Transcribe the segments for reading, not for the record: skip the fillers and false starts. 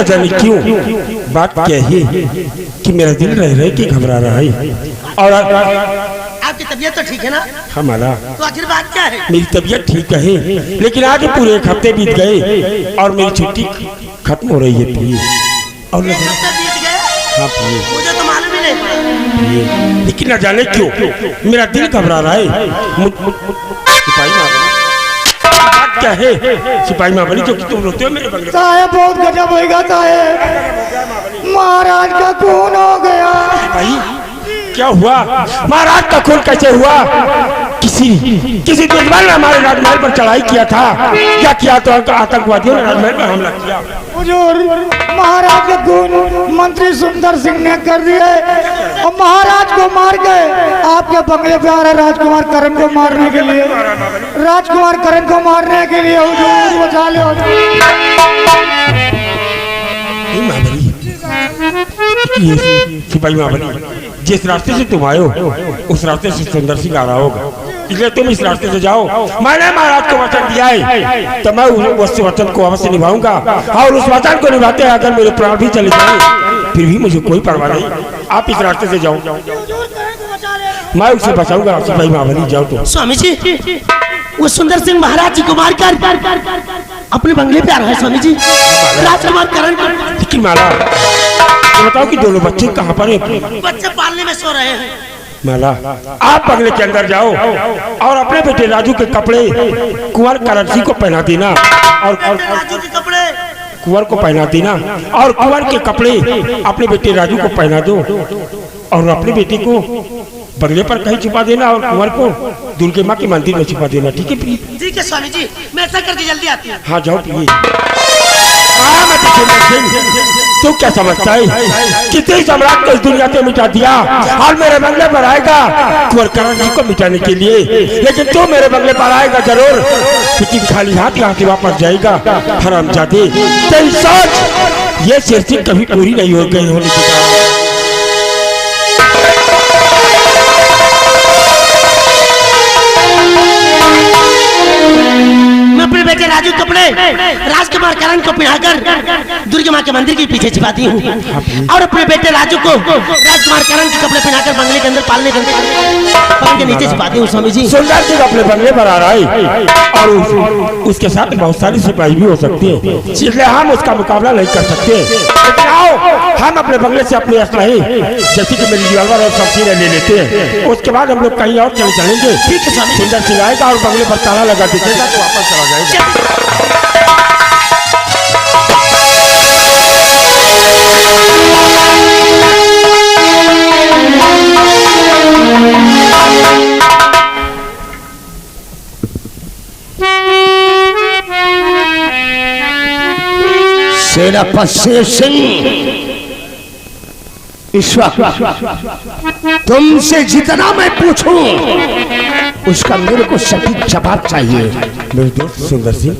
न जाने क्यों बात क्या है कि मेरा दिल रह रहे कि घबरा रहा है। और आपकी तबीयत तो ठीक है ना? हमारा तो आखिर बात क्या है? मेरी तबीयत ठीक है, लेकिन आज पूरे एक हफ्ते बीत गए और मेरी छुट्टी खत्म हो रही है पिए। और एक हफ्ता बीत गया? हाँ पिए, मुझे तो मालूम ही नहीं पड़ा। लेकिन न जाने क्यों मेरा दिल घबरा रहा है। सिपाही माँ क्या है? सिपाही माँ बनी जो कि तुम रोते हो मेरे बंगले। साहब बहुत गजब होगा साहब, महाराज का खून हो गया। सिपाही क्या हुआ? महाराज का खून कैसे हुआ? किसी दुश्मन ने हमारे राजमहल पर चढ़ाई किया था। क्या किया? तो आतंकवादियों ने राजमहल पर हमला किया। हुजूर, महाराज का खून मंत्री सुंदर सिंह ने कर दिया और महाराज को मार गए। आपके बंगले पे आ रहे राजकुमार करण को मारने के लिए, राजकुमार करण को मारने के लिए। हुजूर बचा ले। सिपाही महाबली, जिस रास्ते से तुम आए हो उस रास्ते से सुंदर सिंह आ रहा होगा, इसलिए तुम इस रास्ते से जाओ। मैंने महाराज को वचन दिया है तो मैं उस वचन को अवश्य निभाऊंगा, और उस वचन को निभाते हैं अगर मेरे प्राण भी चले जाए फिर भी मुझे कोई परवाह नहीं। आप इस रास्ते से जाओ, मैं उसे बचाऊंगा। सिपाही महाबली जाओ। तो स्वामी जी, वो सुंदर सिंह महाराज जी को मारकर अपने बंगले पे आ रहा है। स्वामी जी, राजकुमार करण को। लेकिन माला बताओ कि दोनों बच्चे कहाँ पर हैं? बच्चे पालने में सो रहे हैं। माला, आप बंगले के अंदर जाओ और अपने बेटे राजू के कपड़े कुंवर करण सिंह को पहना देना, और राजू के कपड़े कुंवर को पहना देना, और कुंवर के कपड़े अपने बेटे राजू को पहना दो, और अपने बेटे को बंगले पर कहीं छुपा देना, और कुंवर को दुर्गे माँ के मंदिर में छुपा देना। ठीक है प्रिय? ठीक है स्वामी जी, मैं ऐसा करके जल्दी आती हूँ। हाँ जाओ प्रिय। तू क्या समझता है कितने सम्राट को इस दुनिया से मिटा दिया और मेरे बंगले पर आएगा कुंवर करण सिंह को मिटाने के लिए, लेकिन तू मेरे बंगले पर आएगा जरूर, लेकिन खाली हाथ यहाँ से वापस जाएगा। हरामजादे, तेरी सोच ये सिरसी कभी पूरी नहीं हो गई होने की। अपने बेटे राजू कपड़े राजकुमार करण को पिढ़ाकर दुर्गा माँ के मंदिर के पीछे छिपाती हूँ, और अपने बेटे राजू को राजकुमार करण के कपड़े पहनाकर बंगले के अंदर पालने के नीचे छिपाती हूँ। स्वामी जी, सुंदर सिंह अपने बंगले पर आ रहा है और उसके साथ बहुत सारी सिपाही भी हो सकती है, इसलिए हम उसका मुकाबला नहीं कर सकते। लेकिन आओ हम अपने बंगले से अपने असलहे जैसे कि मेरी रिवॉल्वर और शमशीरें ले लेते हैं, उसके बाद हम लोग कहीं और चले जाएंगे। ठीक है स्वामी। सुंदर सिंह आएगा और बंगले पर ताला लगा देगा तो वापस चला जाएगा। सेनापति सिंह, ईश्वर तुमसे जितना मैं पूछूं उसका मेरे को सटीक जवाब चाहिए। मेरे दोस्त सुंदर सिंह,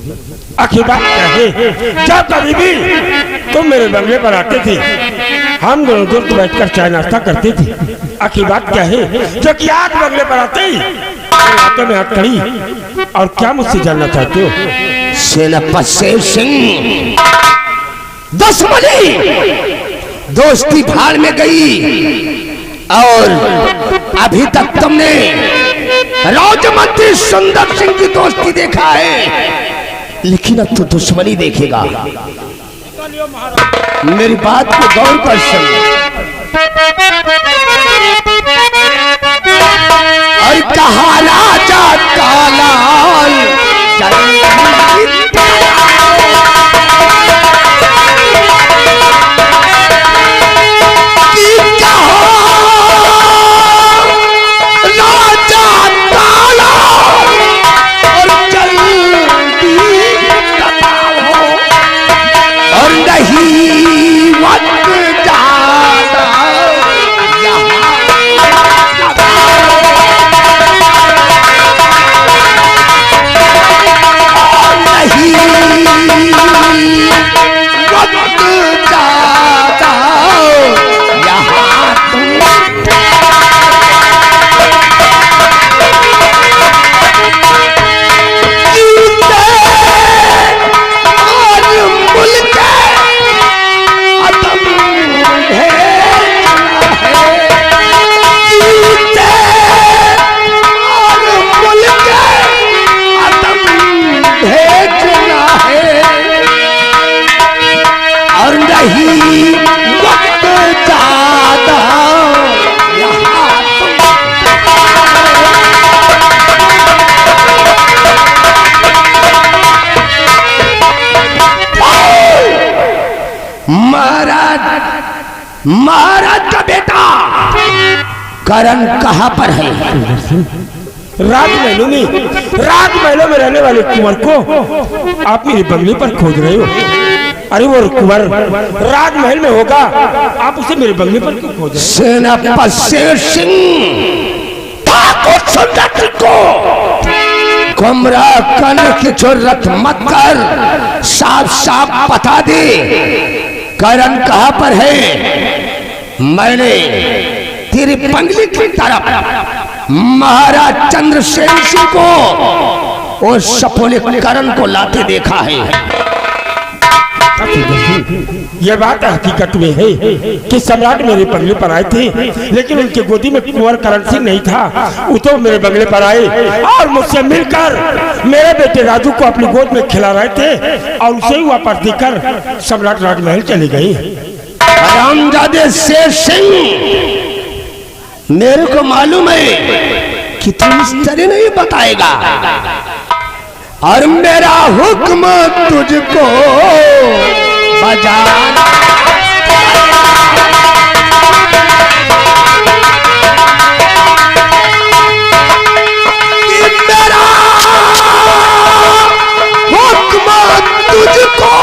आखिर बात क्या है? जब कभी भी तुम मेरे बंगले पर आते थे हम दोनों दोस्त बैठकर चाय नाश्ता करते थे, आखिर बात क्या है जो कि आज बंगले पर आते ही हाथों में हाथ खड़ी, और क्या मुझसे जानना चाहते हो? सेनापति सिंह, दुश्मनी दोस्ती भाड़ में गई, और अभी तक तुमने राजमंत्री सुंदर सिंह की दोस्ती देखा है, लेकिन अब तो दुश्मनी देखेगा। मेरी बात को गौर कर सुन। और कहा राजा कालाल महाराज का बेटा करण कहाँ पर है? राजमहलों में रहने वाले कुंवर को आप मेरे बंगले पर खोज रहे हो। अरे वो कुंवर राजमहल में होगा, आप उसे मेरे बंगले पर क्यों खोज रहे हो? सेनापति शेर सिंह ठाकुर सुंदर सिंह को गुमराह करने की जरूरत मत कर, साफ साफ बता दे करण कहाँ पर है। मैंने तेरे बंगले की तरफ महाराज चंद्रसेन सिंह को और सपोले करण को लाते देखा है। यह बात हकीकत में है कि सम्राट मेरे बंगले पर आए थे, लेकिन उनके गोदी में कुंवर करण सिंह नहीं था। वो तो मेरे बंगले पर आए और मुझसे मिलकर मेरे बेटे राजू को अपनी गोद में खिला रहे थे और उसे ही वापस देकर सम्राट राजमहल चले गए। रामजादे शेर सिंह, मेरे को मालूम है कि तुम इस तरह नहीं बताएगा और मेरा हुक्म तुझको बजाना। मेरा हुक्म तुझको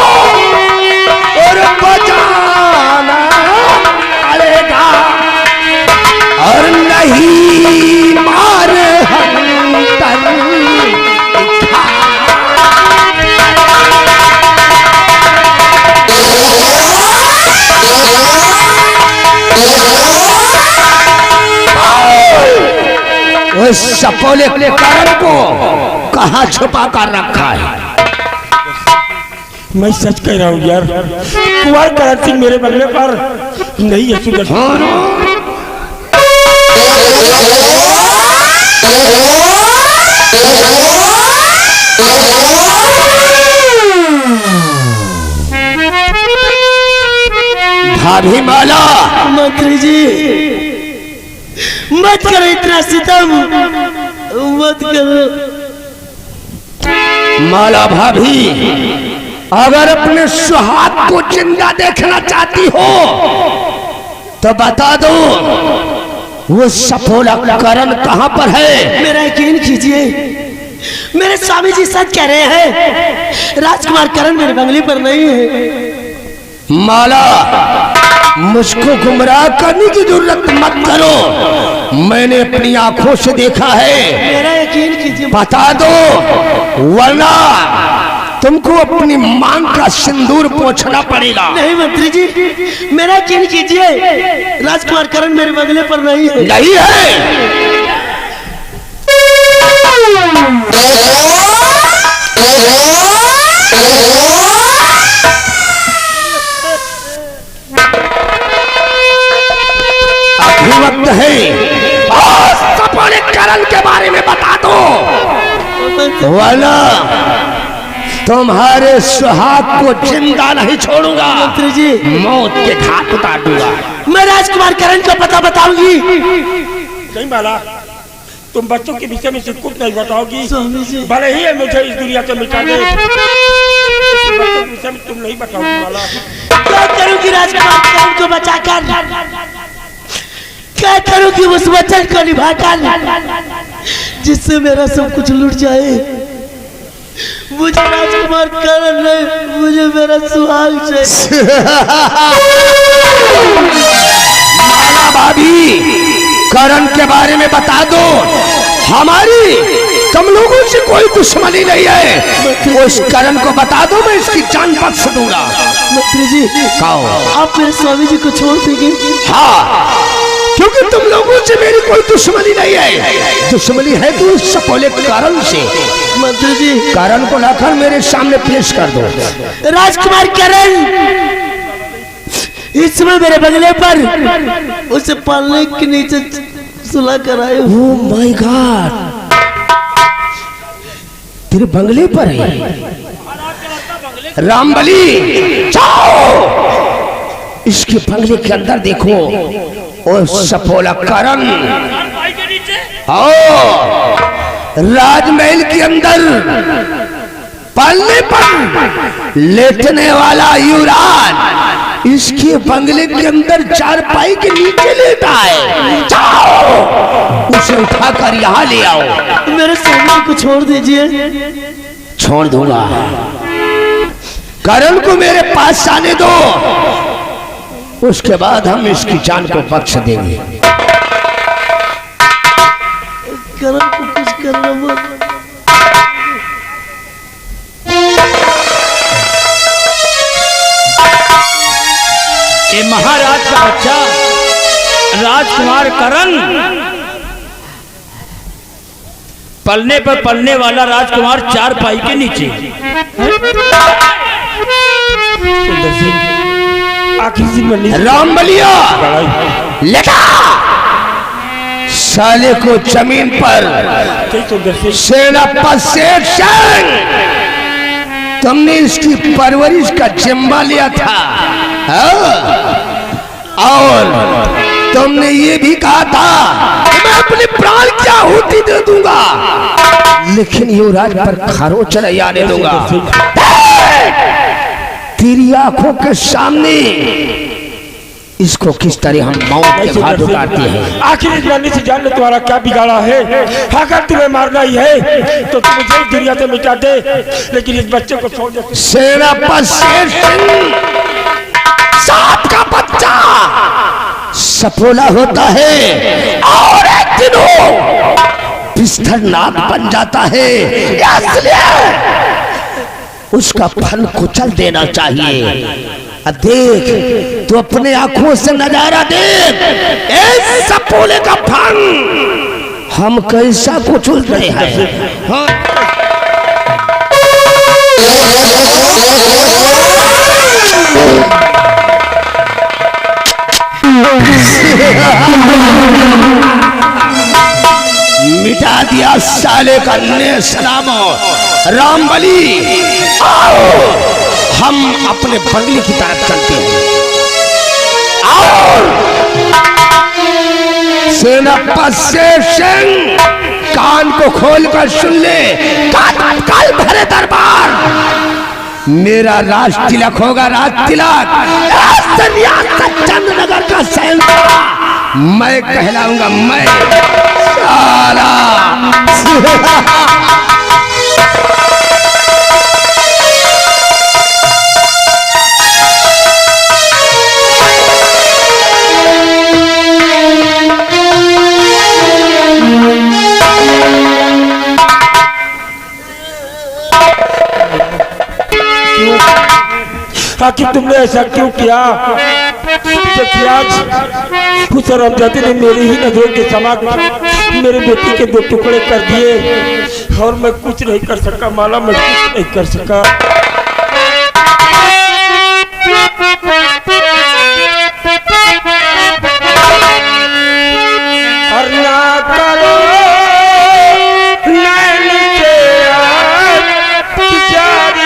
और बजाना पड़ेगा और नहीं मार उस सपोले करण को कहाँ छुपा कर रखा है? मैं सच कह रहा हूँ यार, कुंवर करण सिंह मेरे बंगले पर नहीं है। सुदर्शन भाभी माला, मंत्री जी मत करो इतना सितम, मत करो। माला भाभी, अगर अपने सुहाग को जिंदा देखना चाहती हो तो बता दो वो सपोला करण कहाँ पर है? मेरा यकीन कीजिए, मेरे स्वामी जी सच कह रहे हैं, राजकुमार करण मेरे बंगले पर नहीं है। माला, मुझको गुमराह करने की जरूरत मत करो, मैंने अपनी आंखों से देखा है। मेरा यकीन कीजिए, बता दो वरना तुमको अपनी मांग का सिंदूर पोंछना पड़ेगा। नहीं मंत्री जी, मेरा यकीन कीजिए, राजकुमार करण मेरे बंगले पर नहीं है। नहीं है? अभी वक्त है और सपोले करण के बारे में बता दो वरना तुम्हारे सुहाग को जिंदा नहीं छोड़ूंगा, मंत्री जी मौत के घाट उतार दूंगा। मैं राजकुमार करण का पता बताऊंगी। नहीं माला, तुम बच्चों के विषय में कुछ नहीं बताओगी। स्वामी जी, भले ही मुझे इस दुनिया से मिटा दे, बच्चों के विषय में तुम नहीं बताओगी। माला, क्या करूंगी राजकुमार करण को बचाकर? क्या करूंगी उस वचन को निभाकर जिससे मेरा सब कुछ लुट जाए? मुझे राजकुमार करण नहीं, मुझे मेरा सुहाग चाहिए। माला भाभी, करण के बारे में बता दो, हमारी तुम लोगों से कोई दुश्मनी नहीं है। उस करण को बता दो, मैं इसकी जान बख्श दूंगा। मंत्री जी, आप मेरे स्वामी जी को छोड़ देंगे? हाँ, क्योंकि तुम लोगों से मेरी कोई दुश्मनी नहीं है, दुश्मनी है तो उस सपोले करण से। मंत्री जी, करण को लाकर मेरे सामने पेश कर दो। राजकुमार करण इस समय मेरे बंगले पर उसे पालने के नीचे सुला कर आए। ओह माय गॉड, तेरे बंगले पर है? रामबली, जाओ इसके बंगले के अंदर देखो और सपोला करण राजमहल के अंदर पलने पर लेटने वाला युवराज इसके बंगले के अंदर चारपाई के नीचे लेटा है। जाओ उसे उठाकर यहाँ ले आओ। मेरे सामने को छोड़ दीजिए। छोड़ दूंगा, करण को मेरे पास आने दो, उसके बाद हम इसकी जान को बख्श देंगे। करण को कुछ करना मत। ये महाराज का बच्चा राजकुमार करण, पलने पर पलने वाला राजकुमार चारपाई के नीचे। सुंदर सिंह आखिर सिंह राम बलिया लेटा साले को जमीन पर। सेनापति शेर सिंह, तुमने इसकी परवरिश का जिम्मा लिया था, और तुमने ये भी कहा था कि मैं अपने प्राण की आहुति दे दूंगा, लेकिन युवराज पर खरोच नहीं आने दूंगा। तेरी आंखों के सामने इसको किस तरह हम मौत के घाट उतारते हैं। आखिर इस मरने से जान ले तुम्हारा क्या बिगाड़ा है। अगर तुम्हें मारना ही है तो तुम मुझे दुनिया से मिटा दे, लेकिन इस बच्चे को छोड़ दे। सेनापति शेर सिंह सांप का बच्चा सपोला होता है और एक दिन वो बिस्तर नाग बन जाता है, इसलिए उसका फल कुचल देना चाहिए। देख तो अपने आंखों से नजारा देख, इस सपोले का फल हम कैसा कुचल रहे हैं। हाँ। मिटा दिया साले का नेस नाम रामबली। आओ हम अपने बंगले की तरफ चलते हैं। आओ सेनापति शेर सिंह, कान को खोलकर सुन ले। काल भरे दरबार मेरा राज तिलक होगा, राज तिलक। चंद्रनगर का शहंशाह मैं कहलाऊंगा, मैं साला। आखिर तुमने ऐसा क्यों किया? जबकि आज खुश रमजाती ने मेरी ही नजरों के समक्ष मेरे बेटी के 2 टुकड़े कर दिए और मैं कुछ नहीं कर सका। माला मैं कुछ नहीं कर सका। और ना करो नैन से जारी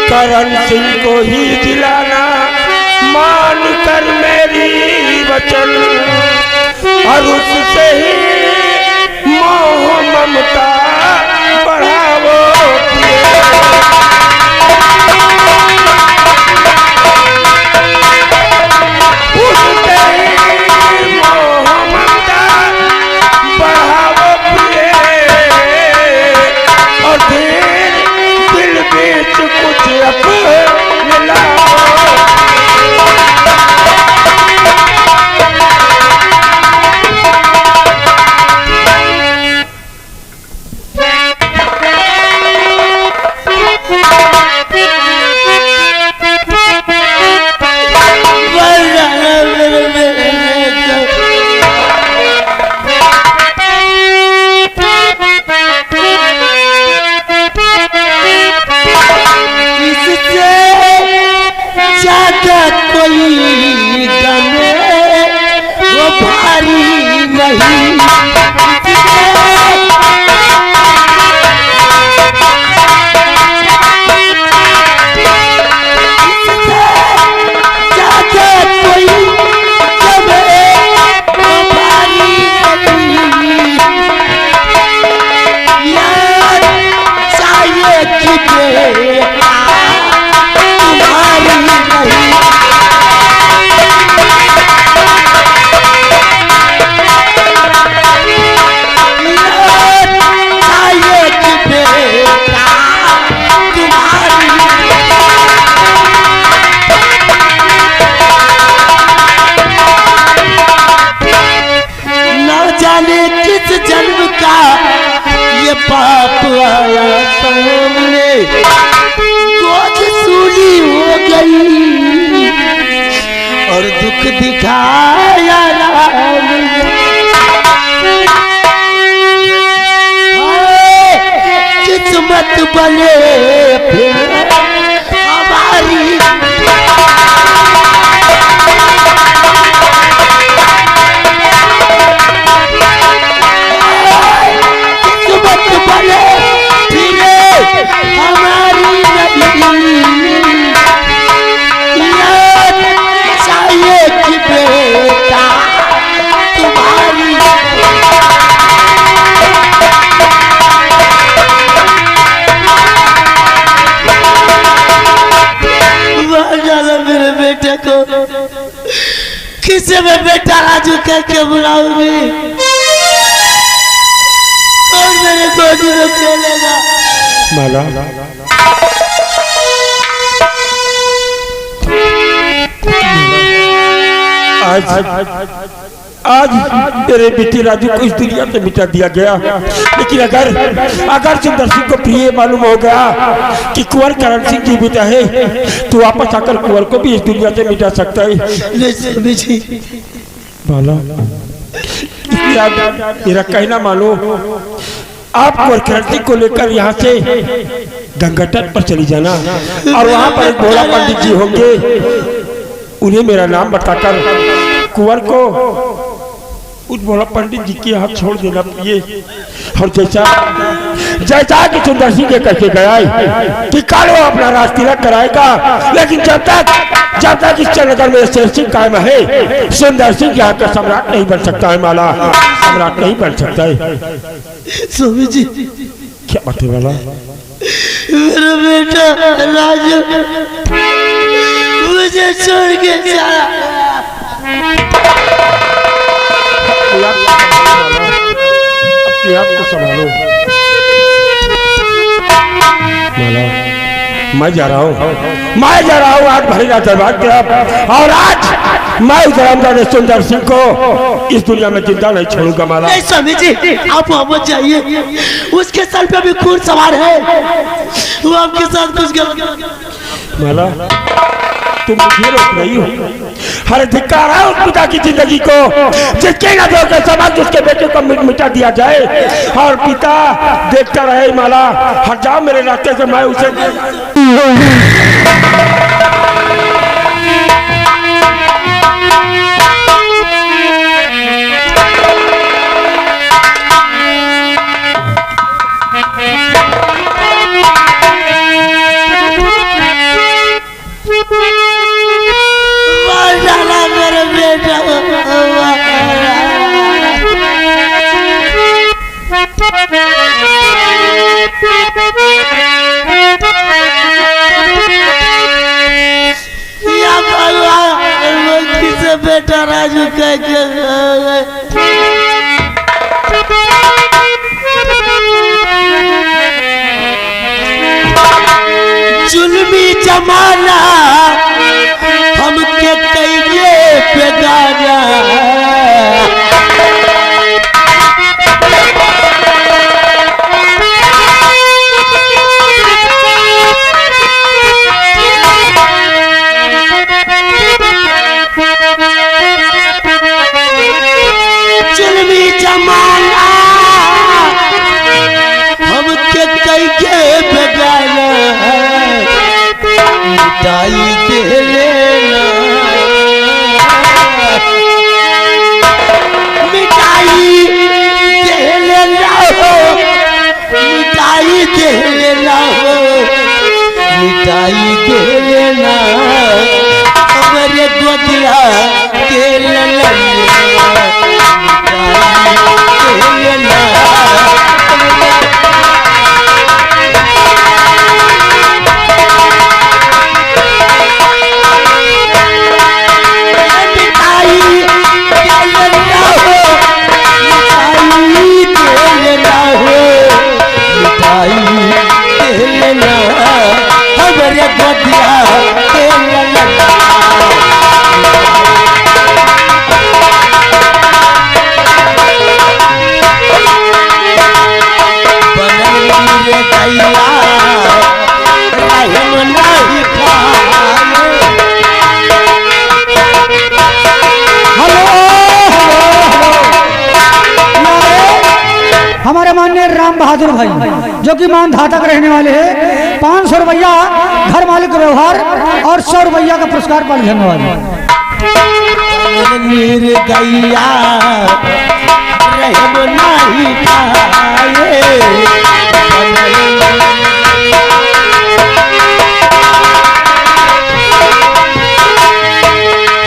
करण सिंह को ही दिलाना मान कर मेरी वचन, और उससे ही मोह ममता बढ़ावो। उससे ही मोह ममता बढ़ावो प्रिय, और फिर दिल बीच कुछ अपने लाओ। नहीं जाके कोई जब हमारी नहीं यार चाहिए कि बेटा तुम्हारी नहीं किस जन्म का ये पाप आया सामने गोद सूली हो गई और दुख दिखाया राम किस्मत बने फिर हमारी किसे मैं बेटा राजू कह के बुलाऊंगी और मेरे गोदी में खेलेगा माला आज तेरे बेटे राजू को इस दुनिया से मिटा दिया गया, लेकिन अगर सुंदर सिंह को प्रिय मालूम हो गया कि कुंवर करण सिंह की बेटा है तो वापस आकर कुंवर को भी इस दुनिया से मिटा सकता है। बाला मेरा कहना मानो, आप कुंवर करण सिंह को लेकर यहाँ से गंगा तट पर चली जाना और वहाँ पर एक भोला पंडित जी होंगे, उन्हें मेरा नाम बताकर कुंवर को उस भोला पंडित जी के हाथ छोड़ देना प्रिय। और जैसा कि सुंदर सिंह के कहके गया कि कालो अपना राज तिलक कराएगा, लेकिन जब तक इस नगर में शेर सिंह कायम है सुंदर सिंह यहाँ का सम्राट नहीं बन सकता है। माला सम्राट नहीं बन सकता है। स्वामी जी क्या बात है माला? मेरा बेटा राजू मुझे छोड़ के चला। अपने आप को संभालो माला। मैं जा रहा हूँ आज भैया दरबार की तरफ, और आज मैं उधर सुंदर सिंह को इस दुनिया में जिंदा नहीं छोड़ूंगा माला। नहीं स्वामी जी आप वापस जाइए, उसके सर पे भी खून सवार है, वो आपके साथ कुछ गलत। माला तुम मुझे रोक रही हो, हर धिक्कार है उस पिता की जिंदगी को जिसके नजरों के समझ उसके बेटे को मिटा दिया जाए, और पिता देखता रहे। माला हट जाओ मेरे रास्ते से, मैं उसे बेटा राजू कह के जुल्मी जमाना हमके कहिए बेगाना, मिटाई के ललना हमारे माननीय राम बहादुर भाई जो कि मान धाता के रहने वाले हैं, 500 रुपया घर मालिक का व्यवहार और 100 रुपया का पुरस्कार पाने धन्यवाद।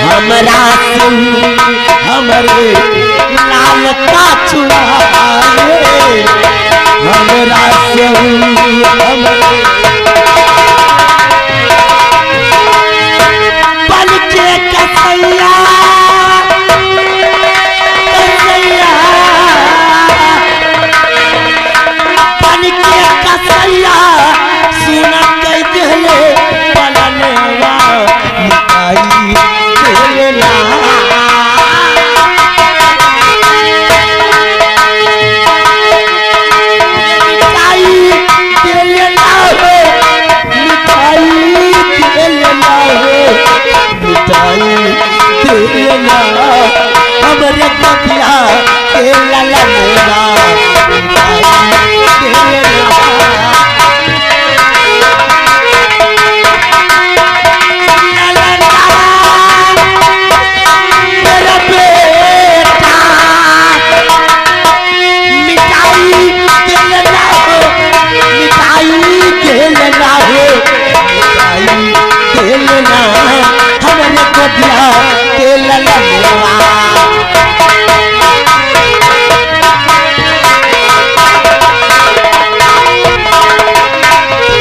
हमरा हमारे लाल का छुड़ाए हमरा से हमारे बन के कसैया कसैया बन के कसैया सुन के दिले पलनवा आई दिलना हमरे कपिया के ललना